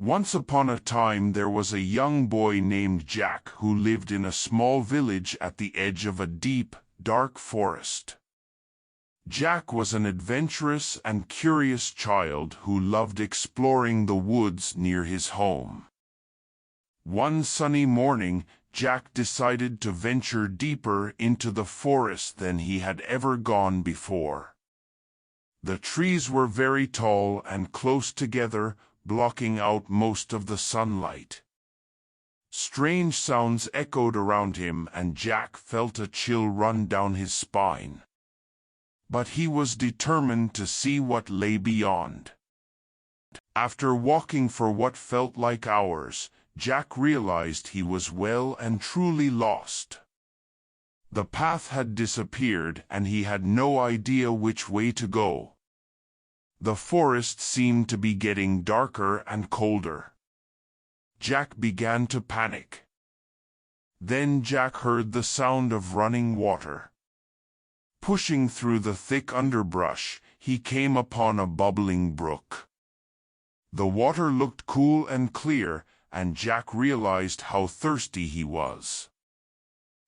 Once upon a time there was a young boy named Jack who lived in a small village at the edge of a deep, dark forest. Jack was an adventurous and curious child who loved exploring the woods near his home. One sunny morning, Jack decided to venture deeper into the forest than he had ever gone before. The trees were very tall and close together, blocking out most of the sunlight. Strange sounds echoed around him, and Jack felt a chill run down his spine. But he was determined to see what lay beyond. After walking for what felt like hours, Jack realized he was well and truly lost. The path had disappeared, and he had no idea which way to go. The forest seemed to be getting darker and colder. Jack began to panic. Then Jack heard the sound of running water. Pushing through the thick underbrush, he came upon a bubbling brook. The water looked cool and clear, and Jack realized how thirsty he was.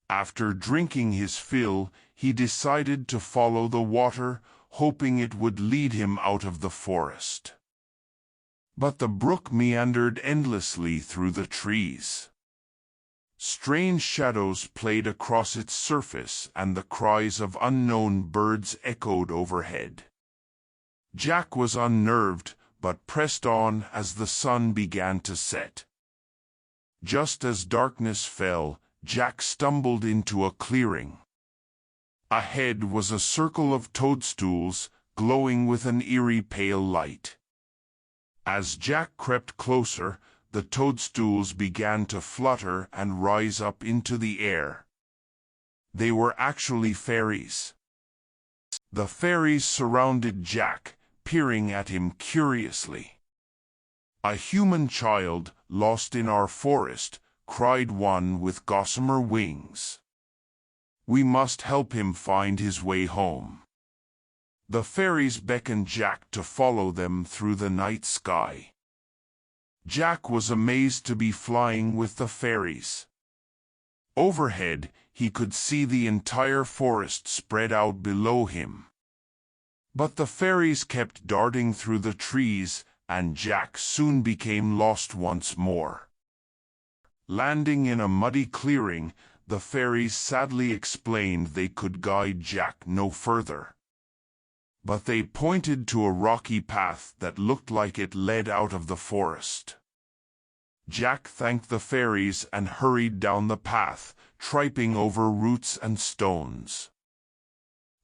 After drinking his fill, he decided to follow the water, hoping it would lead him out of the forest. But the brook meandered endlessly through the trees. Strange shadows played across its surface, and the cries of unknown birds echoed overhead. Jack was unnerved, but pressed on as the sun began to set. Just as darkness fell, Jack stumbled into a clearing. Ahead was a circle of toadstools, glowing with an eerie pale light. As Jack crept closer, the toadstools began to flutter and rise up into the air. They were actually fairies. The fairies surrounded Jack, peering at him curiously. "A human child, lost in our forest," cried one with gossamer wings. "We must help him find his way home." The fairies beckoned Jack to follow them through the night sky. Jack was amazed to be flying with the fairies. Overhead, he could see the entire forest spread out below him. But the fairies kept darting through the trees, and Jack soon became lost once more. Landing in a muddy clearing, the fairies sadly explained they could guide Jack no further. But they pointed to a rocky path that looked like it led out of the forest. Jack thanked the fairies and hurried down the path, tripping over roots and stones.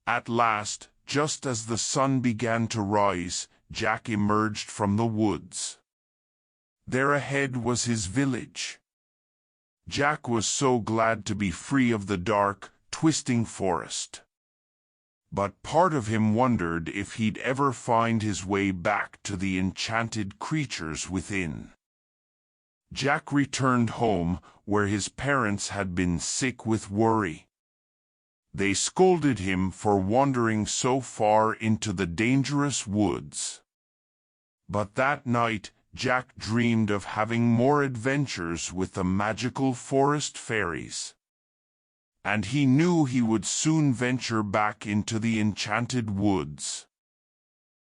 At last, just as the sun began to rise, Jack emerged from the woods. There ahead was his village. Jack was so glad to be free of the dark, twisting forest. But part of him wondered if he'd ever find his way back to the enchanted creatures within. Jack returned home, where his parents had been sick with worry. They scolded him for wandering so far into the dangerous woods. But that night, Jack dreamed of having more adventures with the magical forest fairies. And he knew he would soon venture back into the enchanted woods.